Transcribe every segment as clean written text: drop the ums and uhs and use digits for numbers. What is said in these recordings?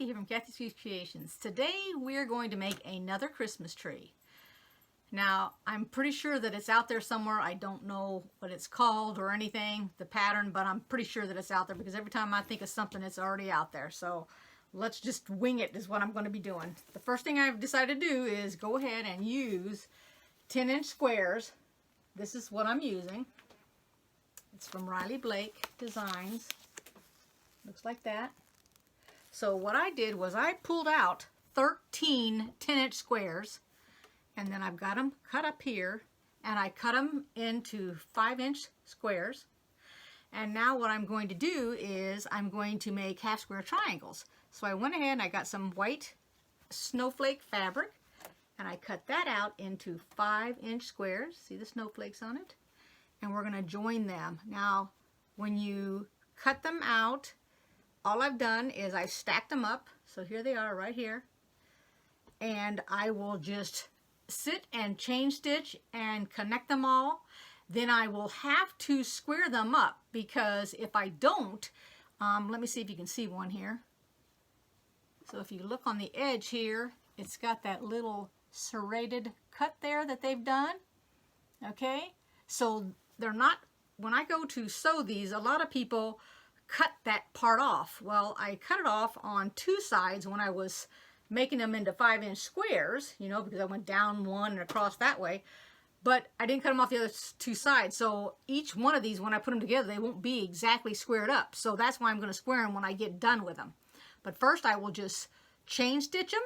Kathy here from Kathyskutekreations. Today we're going to make another Christmas tree. Now I'm pretty sure that it's out there somewhere. I don't know what it's called or anything, the pattern, but I'm pretty sure that it's out there because every time I think of something it's already out there. So let's just wing it is what I'm going to be doing. The first thing I've decided to do is go ahead and use 10-inch squares. This is what I'm using. It's from Riley Blake Designs. Looks like that. So what I did was I pulled out 13 10-inch squares, and then I've got them cut up here, and I cut them into 5-inch squares. And now what I'm going to do is I'm going to make half square triangles. So I went ahead and I got some white snowflake fabric, and I cut that out into 5-inch squares. See the snowflakes on it? And we're going to join them. Now, when you cut them out, all I've done is I've stacked them up. So here they are right here. And I will just sit and chain stitch and connect them all. Then I will have to square them up because if I don't, let me see if you can see one here. So if you look on the edge here, it's got that little serrated cut there that they've done. Okay, so they're not, when I go to sew these, a lot of people cut that part off. Well, I cut it off on two sides when I was making them into 5-inch squares, you know, because I went down one and across that way, but I didn't cut them off the other two sides. So each one of these, when I put them together, they won't be exactly squared up. So that's why I'm going to square them when I get done with them. But first I will just chain stitch them,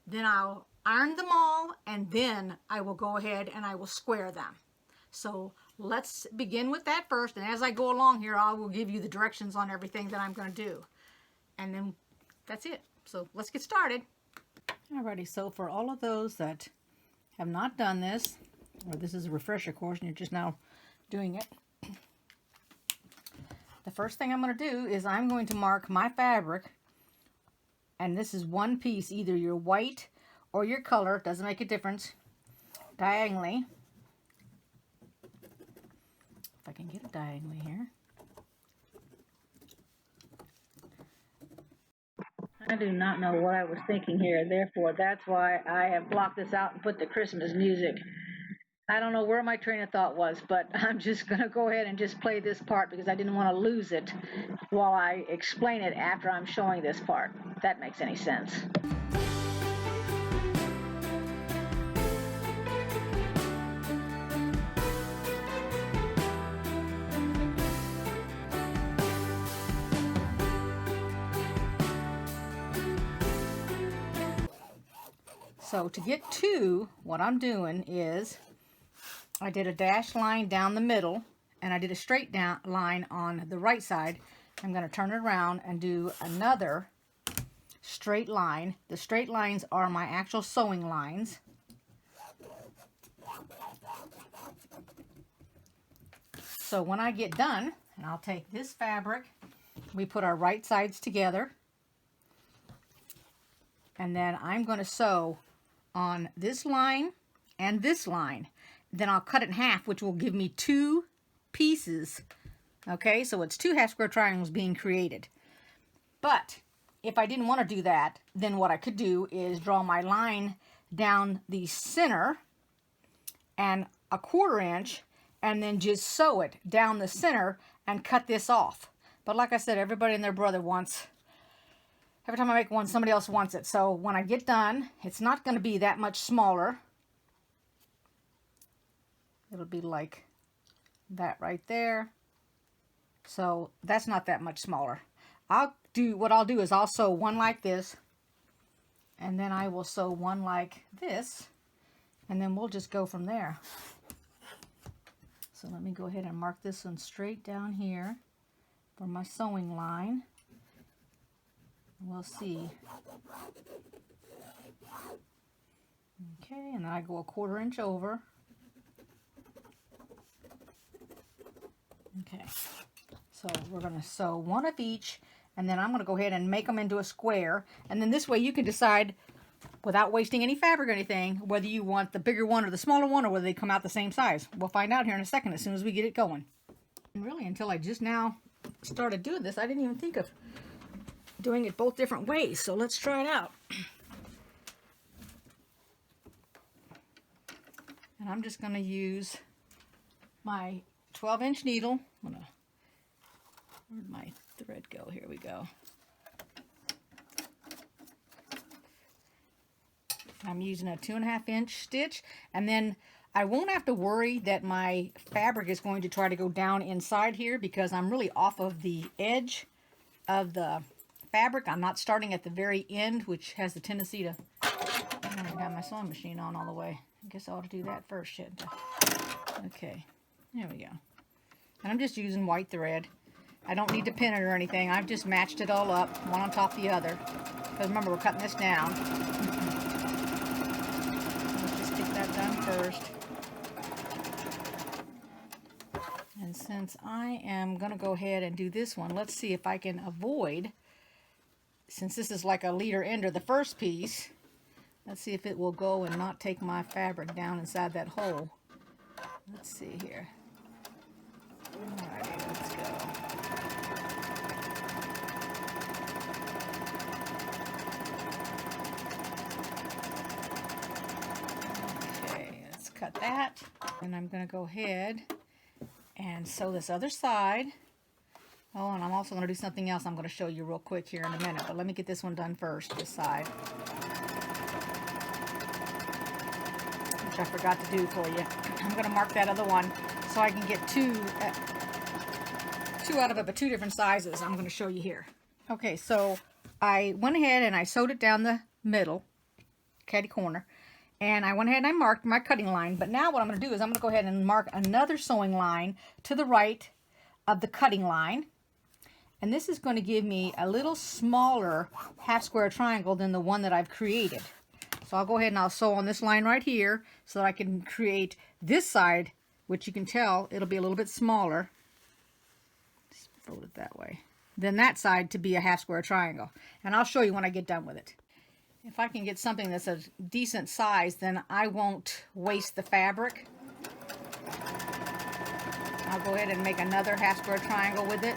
then I'll iron them all, and then I will go ahead and I will square them. So let's begin with that first, and as I go along here, I will give you the directions on everything that I'm going to do. And then that's it. So let's get started. Alrighty, so for all of those that have not done this, or this is a refresher course and you're just now doing it, the first thing I'm going to do is I'm going to mark my fabric, and this is one piece, either your white or your color, doesn't make a difference, diagonally. If I can get it diagonally here. I do not know what I was thinking here, therefore that's why I have blocked this out and put the Christmas music. I don't know where my train of thought was, but I'm just going to go ahead and just play this part because I didn't want to lose it while I explain it after I'm showing this part, if that makes any sense. So to get to, what I'm doing is I did a dashed line down the middle, and I did a straight down line on the right side. I'm going to turn it around and do another straight line. The straight lines are my actual sewing lines. So when I get done, and I'll take this fabric, we put our right sides together, and then I'm going to sew on this line and this line. Then I'll cut it in half, which will give me 2 pieces. Okay, so it's 2 half square triangles being created. But if I didn't want to do that, then what I could do is draw my line down the center and a 1/4 inch, and then just sew it down the center and cut this off. But like I said, everybody and their brother wants, every time I make one, somebody else wants it. So when I get done, it's not going to be that much smaller. It'll be like that right there. So that's not that much smaller. What I'll do is I'll sew one like this, and then I will sew one like this, and then we'll just go from there. So let me go ahead and mark this one straight down here for my sewing line. We'll see. Okay, and then I go a 1/4 inch over. Okay, so we're going to sew one of each, and then I'm going to go ahead and make them into a square, and then this way you can decide, without wasting any fabric or anything, whether you want the bigger one or the smaller one, or whether they come out the same size. We'll find out here in a second as soon as we get it going. And really, until I just now started doing this, I didn't even think of doing it both different ways, so let's try it out. And I'm just going to use my 12-inch needle. Where'd my thread go? Here we go. I'm using a 2.5-inch stitch, and then I won't have to worry that my fabric is going to try to go down inside here because I'm really off of the edge of the fabric. I'm not starting at the very end, which has the tendency to... I haven't got my sewing machine on all the way. I guess I ought to do that first, shouldn't I? Okay, there we go. And I'm just using white thread. I don't need to pin it or anything. I've just matched it all up, one on top of the other. Because remember, we're cutting this down. Let's just get that done first. And since I am going to go ahead and do this one, let's see if I can avoid, since this is like a leader ender, the first piece, let's see if it will go and not take my fabric down inside that hole. Let's see here. Alrighty, let's go. Okay, let's cut that. And I'm going to go ahead and sew this other side. Oh, and I'm also going to do something else I'm going to show you real quick here in a minute. But let me get this one done first, this side. Which I forgot to do for you. I'm going to mark that other one so I can get two out of it, but two different sizes. I'm going to show you here. Okay, so I went ahead and I sewed it down the middle, catty corner, and I went ahead and I marked my cutting line. But now what I'm going to do is I'm going to go ahead and mark another sewing line to the right of the cutting line. And this is going to give me a little smaller half square triangle than the one that I've created. So I'll go ahead and I'll sew on this line right here so that I can create this side, which you can tell it'll be a little bit smaller. Just fold it that way. Then that side to be a half square triangle. And I'll show you when I get done with it. If I can get something that's a decent size, then I won't waste the fabric. I'll go ahead and make another half square triangle with it.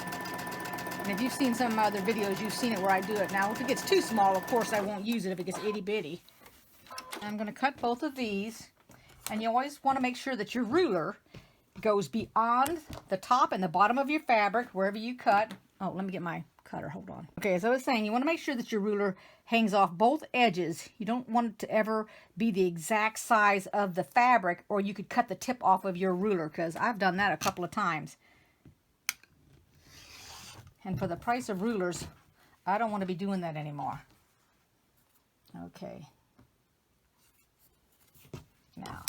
And if you've seen some of my other videos, you've seen it where I do it. Now, if it gets too small, of course, I won't use it if it gets itty bitty. I'm going to cut both of these, and you always want to make sure that your ruler goes beyond the top and the bottom of your fabric, wherever you cut. Oh, let me get my cutter, hold on. Okay, as I was saying, you want to make sure that your ruler hangs off both edges. You don't want it to ever be the exact size of the fabric, or you could cut the tip off of your ruler, because I've done that a couple of times. And for the price of rulers, I don't want to be doing that anymore. Okay. Now,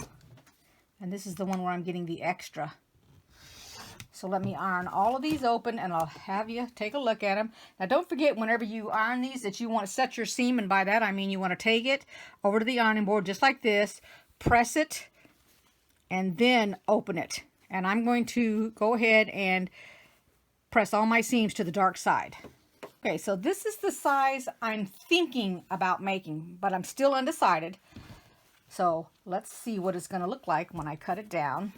and this is the one where I'm getting the extra. So let me iron all of these open, and I'll have you take a look at them. Now don't forget, whenever you iron these, that you want to set your seam, and by that I mean you want to take it over to the ironing board just like this, press it, and then open it. And I'm going to go ahead and press all my seams to the dark side. Okay, so this is the size I'm thinking about making, but I'm still undecided. So let's see what it's going to look like when I cut it down.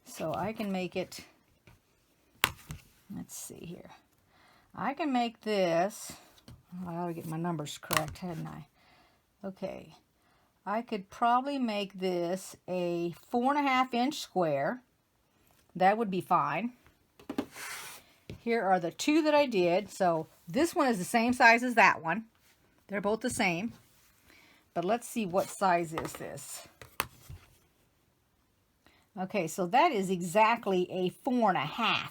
So I can make it, let's see here. I can make this, I ought to get my numbers correct, hadn't I? Okay, I could probably make this a 4.5-inch square. That would be fine. Here are the two that I did. So this one is the same size as that one. They're both the same. But let's see, what size is this? Okay, so that is exactly a 4.5.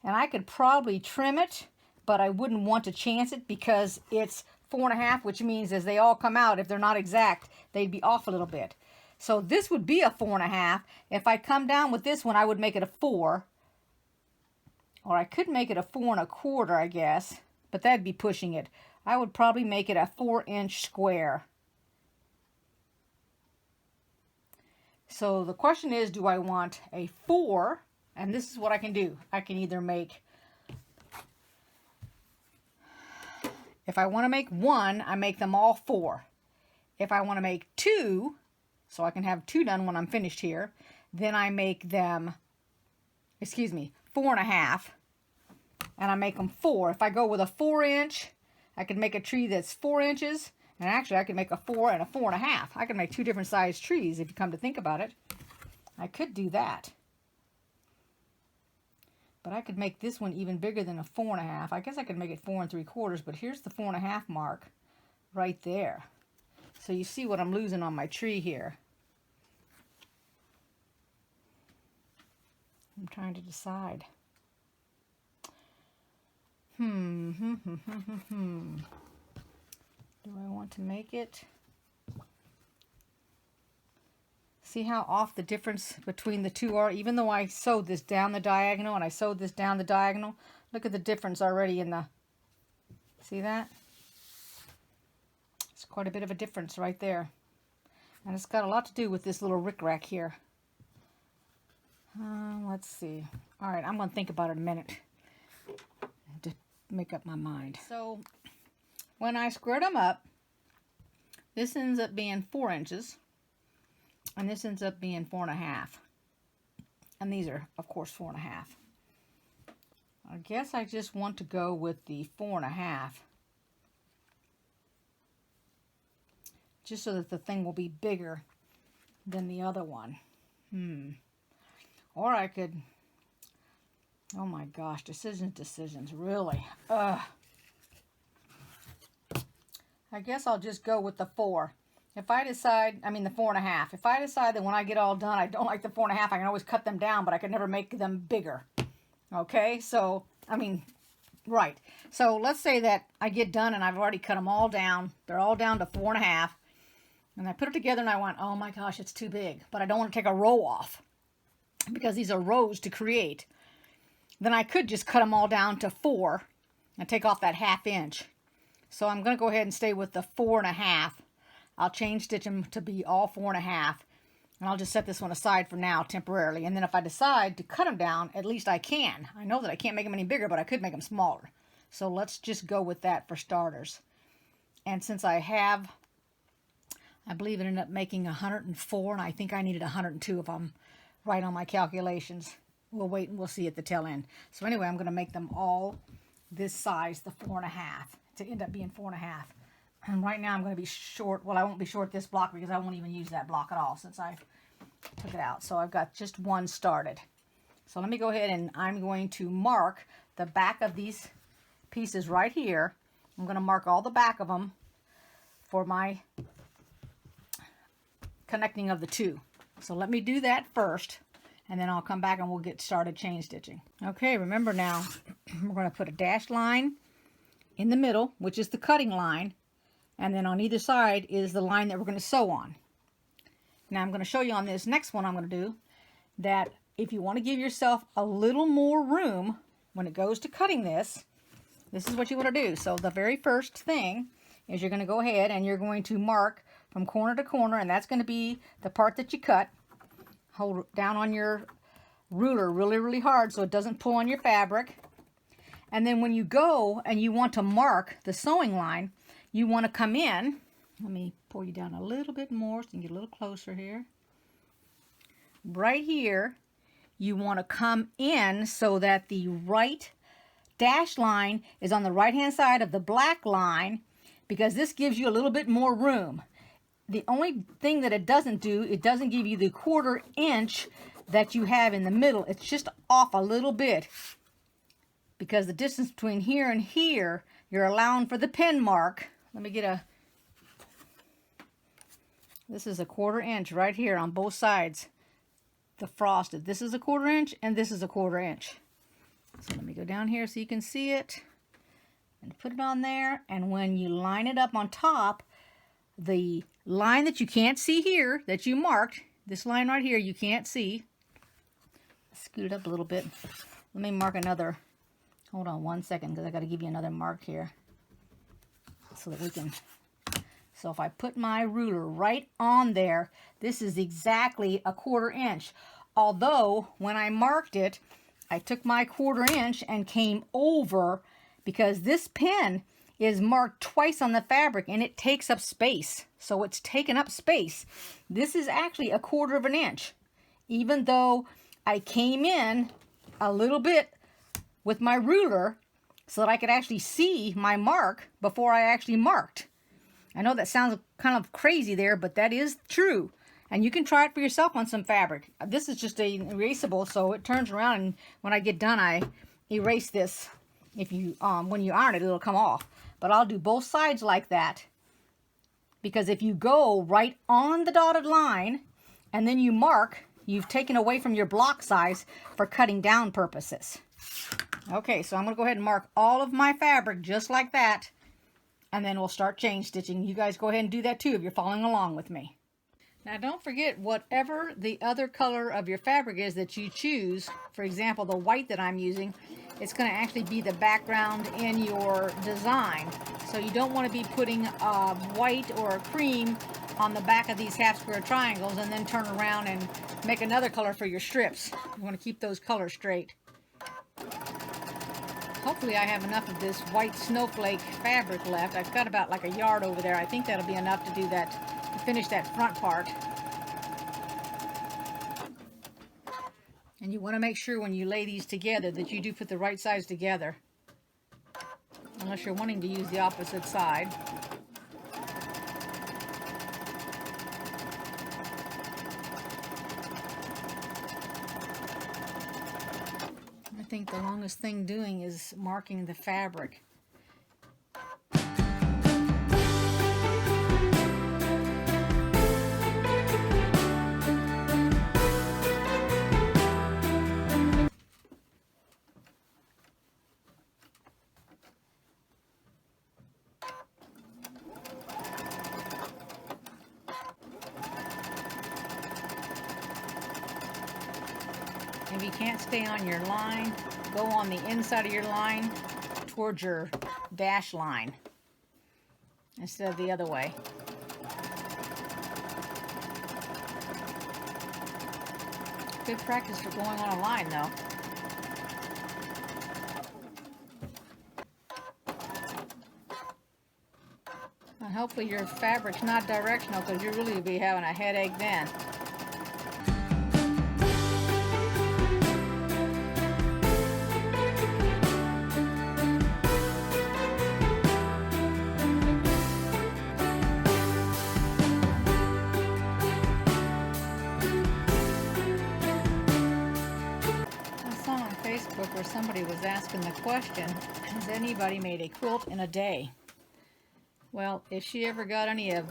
And I could probably trim it, but I wouldn't want to chance it because it's 4.5, which means as they all come out, if they're not exact, they'd be off a little bit. So this would be a 4.5. If I come down with this one, I would make it a 4. Or I could make it a 4.25, I guess. But that'd be pushing it. I would probably make it a 4-inch square. So the question is, do I want a 4? And this is what I can do. I can either make, if I want to make 1, I make them all 4. If I want to make 2, so I can have 2 done when I'm finished here, then I make them, 4.5. and I make them 4. If I go with a 4-inch, I could make a tree that's 4 inches, and actually I could make a 4 and a 4.5. I could make 2 different size trees if you come to think about it. I could do that. But I could make this one even bigger than a 4.5. I guess I could make it 4 3/4, but here's the 4.5 mark right there. So you see what I'm losing on my tree here. I'm trying to decide. Do I want to make it? See how off the difference between the two are? Even though I sewed this down the diagonal and I sewed this down the diagonal, look at the difference already in the, see that? It's quite a bit of a difference right there. And it's got a lot to do with this little rickrack here. Let's see. All right, I'm going to think about it a minute to make up my mind. So when I squared them up, this ends up being 4 inches. And this ends up being 4.5. And these are, of course, 4.5. I guess I just want to go with the 4.5. Just so that the thing will be bigger than the other one. Or I could, oh my gosh, decisions, really. I guess I'll just go with the 4. If I decide, I mean the 4.5. If I decide that when I get all done, I don't like the 4.5, I can always cut them down, but I can never make them bigger. Okay, so, I mean, right. So let's say that I get done and I've already cut them all down. They're all down to 4.5. And I put it together and I went, oh my gosh, it's too big. But I don't want to take a row off because these are rows to create. Then I could just cut them all down to 4 and take off that 1/2 inch. So I'm going to go ahead and stay with the 4.5. I'll change stitch them to be all 4.5. And I'll just set this one aside for now temporarily. And then if I decide to cut them down, at least I can. I know that I can't make them any bigger, but I could make them smaller. So let's just go with that for starters. And since I have, I believe it ended up making 104, and I think I needed 102 if I'm right on my calculations. We'll wait and we'll see at the tail end. So anyway, I'm going to make them all this size, the 4.5, to end up being 4.5. And right now I'm going to be short, well, I won't be short this block because I won't even use that block at all since I took it out. So I've got just one started. So let me go ahead and I'm going to mark the back of these pieces right here. I'm going to mark all the back of them for my connecting of the two. So let me do that first, and then I'll come back and we'll get started chain stitching. Okay, remember now, we're going to put a dashed line in the middle, which is the cutting line, and then on either side is the line that we're going to sew on. Now I'm going to show you on this next one I'm going to do that if you want to give yourself a little more room when it goes to cutting this, this is what you want to do. So the very first thing is you're going to go ahead and you're going to mark from corner to corner, and that's going to be the part that you cut. Hold down on your ruler really, really hard so it doesn't pull on your fabric. And then when you go and you want to mark the sewing line, you want to come in. Let me pull you down a little bit more so you can get a little closer here. Right here, you want to come in so that the right dashed line is on the right-hand side of the black line, because this gives you a little bit more room. The only thing that it doesn't do, it doesn't give you the 1/4 inch that you have in the middle. It's just off a little bit, because the distance between here and here, you're allowing for the pin mark. Let me get a, this is a 1/4 inch right here on both sides. The frosted, this is a 1/4 inch and this is a 1/4 inch. So let me go down here so you can see it and put it on there. And when you line it up on top, the line that you can't see here that you marked, this line right here you can't see. Scoot it up a little bit. Let me mark another. Hold on one second, because I got to give you another mark here so that we can. So if I put my ruler right on there, this is exactly a 1/4 inch. Although when I marked it, I took my 1/4 inch and came over, because this pin is marked twice on the fabric and it takes up space. So it's taken up space. This is actually a 1/4 inch. Even though I came in a little bit with my ruler, so that I could actually see my mark before I actually marked. I know that sounds kind of crazy there, but that is true. And you can try it for yourself on some fabric. This is just a erasable, so it turns around, and when I get done, I erase this. If you when you iron it, it'll come off. But I'll do both sides like that, because if you go right on the dotted line and then you mark, you've taken away from your block size for cutting down purposes. Okay, so I'm going to go ahead and mark all of my fabric just like that, and then we'll start chain stitching. You guys go ahead and do that too if you're following along with me. Now don't forget, whatever the other color of your fabric is that you choose, for example the white that I'm using, it's going to actually be the background in your design. So you don't want to be putting a white or a cream on the back of these half square triangles and then turn around and make another color for your strips. You want to keep those colors straight. Hopefully I have enough of this white snowflake fabric left. I've got about like a yard over there. I think that'll be enough to do that, to finish that front part. And you want to make sure when you lay these together that you do put the right sides together, unless you're wanting to use the opposite side. I think the longest thing doing is marking the fabric. If you can't stay on your line, go on the inside of your line towards your dash line instead of the other way. Good practice for going on a line though. And hopefully your fabric's not directional, because you'll really be having a headache then. Where somebody was asking the question, has anybody made a quilt in a day? Well, if she ever got any of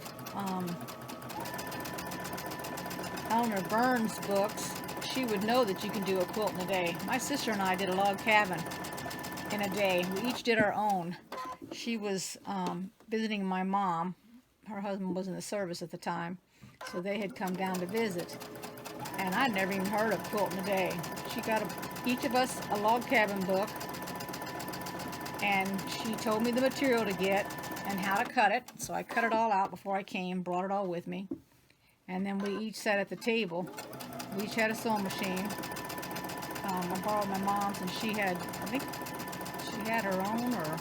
Eleanor Burns' books, she would know that you can do a quilt in a day. My sister and I did a log cabin in a day. We each did our own. She was visiting my mom. Her husband was in the service at the time, so they had come down to visit. And I'd never even heard of quilt in a day. She got each of us a log cabin book, and she told me the material to get and how to cut it. So I cut it all out before I came, brought it all with me. And then we each sat at the table. We each had a sewing machine. I borrowed my mom's, and she had, I think she had her own, or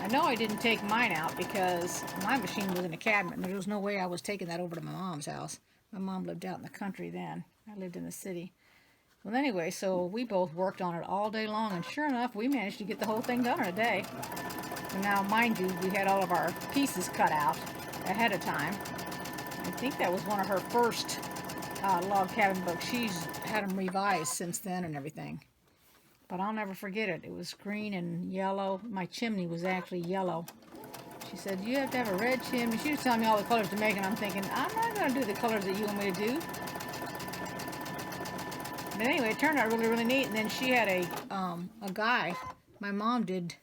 I know I didn't take mine out because my machine was in a cabinet, and there was no way I was taking that over to my mom's house. My mom lived out in the country then. I lived in the city. Well, anyway, so we both worked on it all day long, and sure enough, we managed to get the whole thing done in a day. So now, mind you, we had all of our pieces cut out ahead of time. I think that was one of her first log cabin books. She's had them revised since then and everything. But I'll never forget it. It was green and yellow. My chimney was actually yellow. She said, you have to have a red chimney. She was telling me all the colors to make, and I'm thinking, I'm not going to do the colors that you want me to do. But anyway, it turned out really, really neat. And then she had a guy, my mom did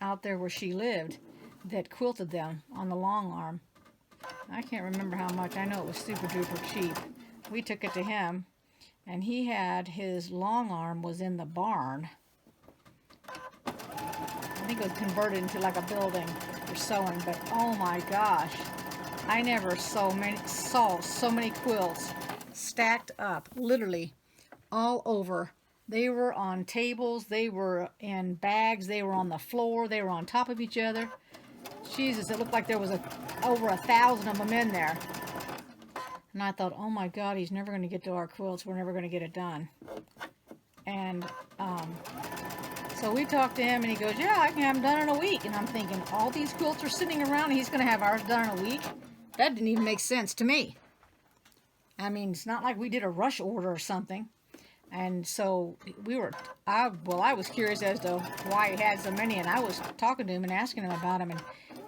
out there where she lived, that quilted them on the long arm. I can't remember how much. I know it was super duper cheap. We took it to him, and he had his long arm was in the barn. I think it was converted into like a building for sewing, but oh my gosh, I never saw so many quilts stacked up, literally all over. They were on tables, they were in bags, they were on the floor, they were on top of each other. Jesus, it looked like there was over 1,000 of them in there. And I thought, oh my God, he's never going to get to our quilts. We're never going to get it done. And So we talked to him, and he goes, yeah, I can have them done in a week. And I'm thinking, all these quilts are sitting around, and he's going to have ours done in a week? That didn't even make sense to me. I mean, it's not like we did a rush order or something. And so I was curious as to why he had so many, and I was talking to him and asking him about them, and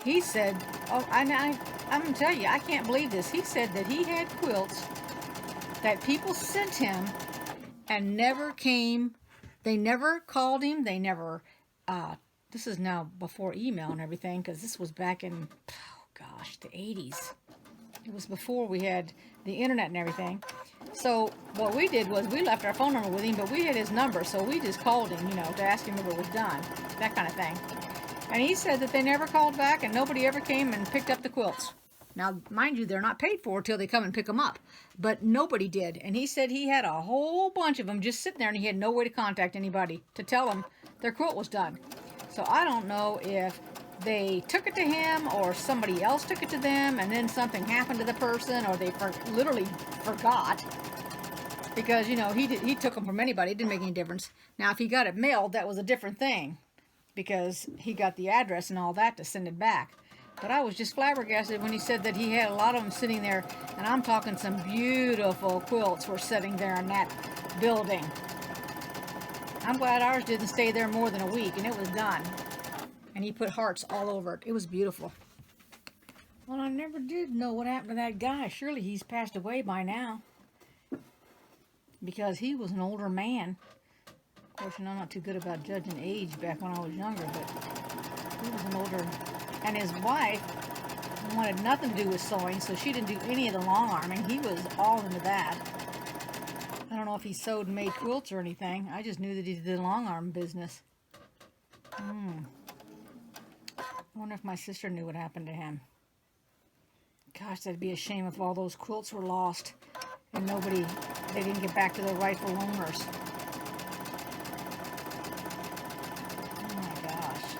he said, oh, I'm going to tell you, I can't believe this. He said that he had quilts that people sent him and never came. They never called him. They never, this is now before email and everything, because this was back in, oh gosh, the 80s. It was before we had the internet and everything. So what we did was we left our phone number with him, but we had his number, so we just called him, you know, to ask him if it was done, that kind of thing. And he said that they never called back and nobody ever came and picked up the quilts. Now, mind you, they're not paid for till they come and pick them up, but nobody did. And he said he had a whole bunch of them just sitting there, and he had no way to contact anybody to tell them their quilt was done. So I don't know if they took it to him or somebody else took it to them and then something happened to the person, or they literally forgot, because, you know, he took them from anybody. It didn't make any difference. Now, if he got it mailed, that was a different thing, because he got the address and all that to send it back. But I was just flabbergasted when he said that he had a lot of them sitting there, and I'm talking some beautiful quilts were sitting there in that building. I'm glad ours didn't stay there more than a week, and it was done. And he put hearts all over it. It was beautiful. Well, I never did know what happened to that guy. Surely he's passed away by now, because he was an older man. Of course, you know, I'm not too good about judging age back when I was younger, but he was an older... And his wife wanted nothing to do with sewing, so she didn't do any of the long arming. He was all into that. I don't know if he sewed and made quilts or anything. I just knew that he did the long arm business. I wonder if my sister knew what happened to him. Gosh, that'd be a shame if all those quilts were lost and they didn't get back to their rightful owners. Oh my gosh.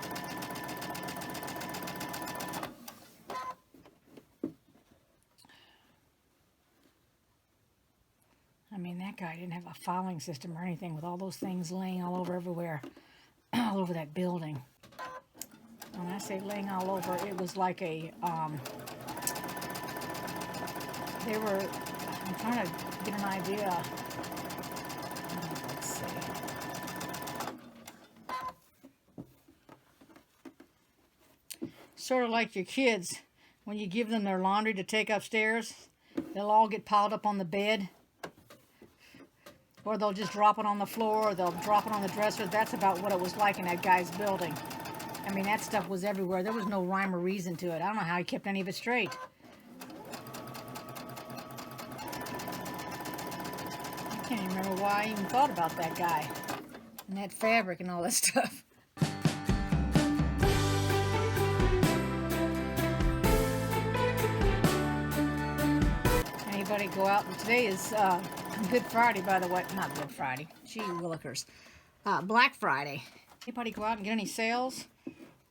I mean, that guy didn't have a filing system or anything, with all those things laying all over everywhere, all over that building. When I say laying all over, it was like a, I'm trying to get an idea. Let's see. Sort of like your kids, when you give them their laundry to take upstairs, they'll all get piled up on the bed. Or they'll just drop it on the floor, or they'll drop it on the dresser. That's about what it was like in that guy's building. I mean, that stuff was everywhere. There was no rhyme or reason to it. I don't know how he kept any of it straight. I can't even remember why I even thought about that guy. And that fabric and all that stuff. Anybody go out? Today is Good Friday, by the way. Not Good Friday. Gee willikers. Black Friday. Anybody go out and get any sales?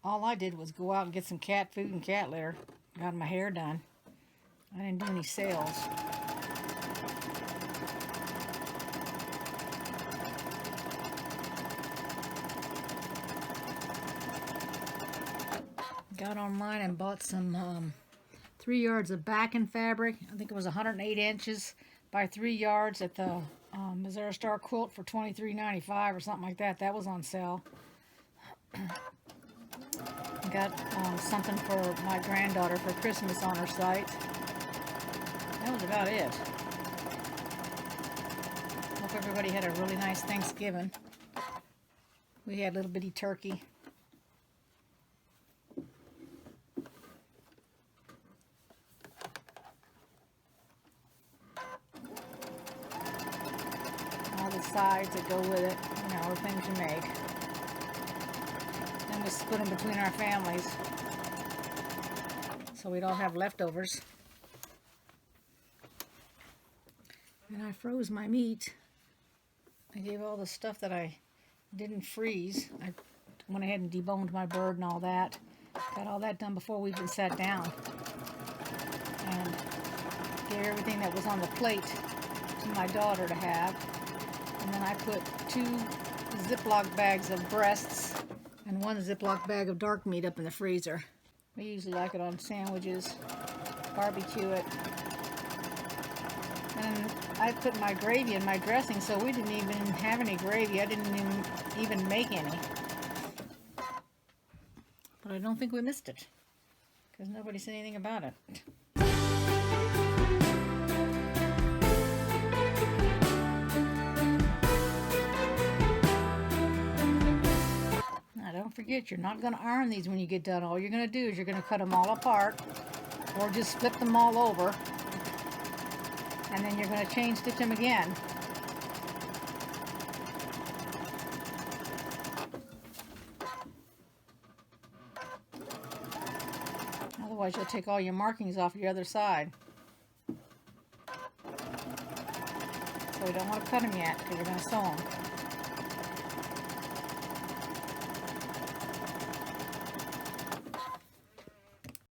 All I did was go out and get some cat food and cat litter. Got my hair done. I didn't do any sales. Got online and bought some 3 yards of backing fabric. I think it was 108 inches by 3 yards at the Missouri Star Quilt for $23.95 or something like that. That was on sale. Got something for my granddaughter for Christmas on her site. That was about it. Hope everybody had a really nice Thanksgiving. We had a little bitty turkey. All the sides that go with it, you know, the things you make. Then we split them between our families, so we'd all have leftovers. And I froze my meat. I gave all the stuff that I didn't freeze. I went ahead and deboned my bird and all that. Got all that done before we even sat down. And gave everything that was on the plate to my daughter to have. And then I put 2 Ziploc bags of breasts and 1 Ziploc bag of dark meat up in the freezer. We usually like it on sandwiches, barbecue it. And I put my gravy in my dressing, so we didn't even have any gravy. I didn't even make any. But I don't think we missed it, because nobody said anything about it. Now don't forget, you're not going to iron these when you get done. All you're going to do is you're going to cut them all apart, or just flip them all over, and then you're going to chain stitch them again. Otherwise you'll take all your markings off your other side. So we don't want to cut them yet, because you're going to sew them.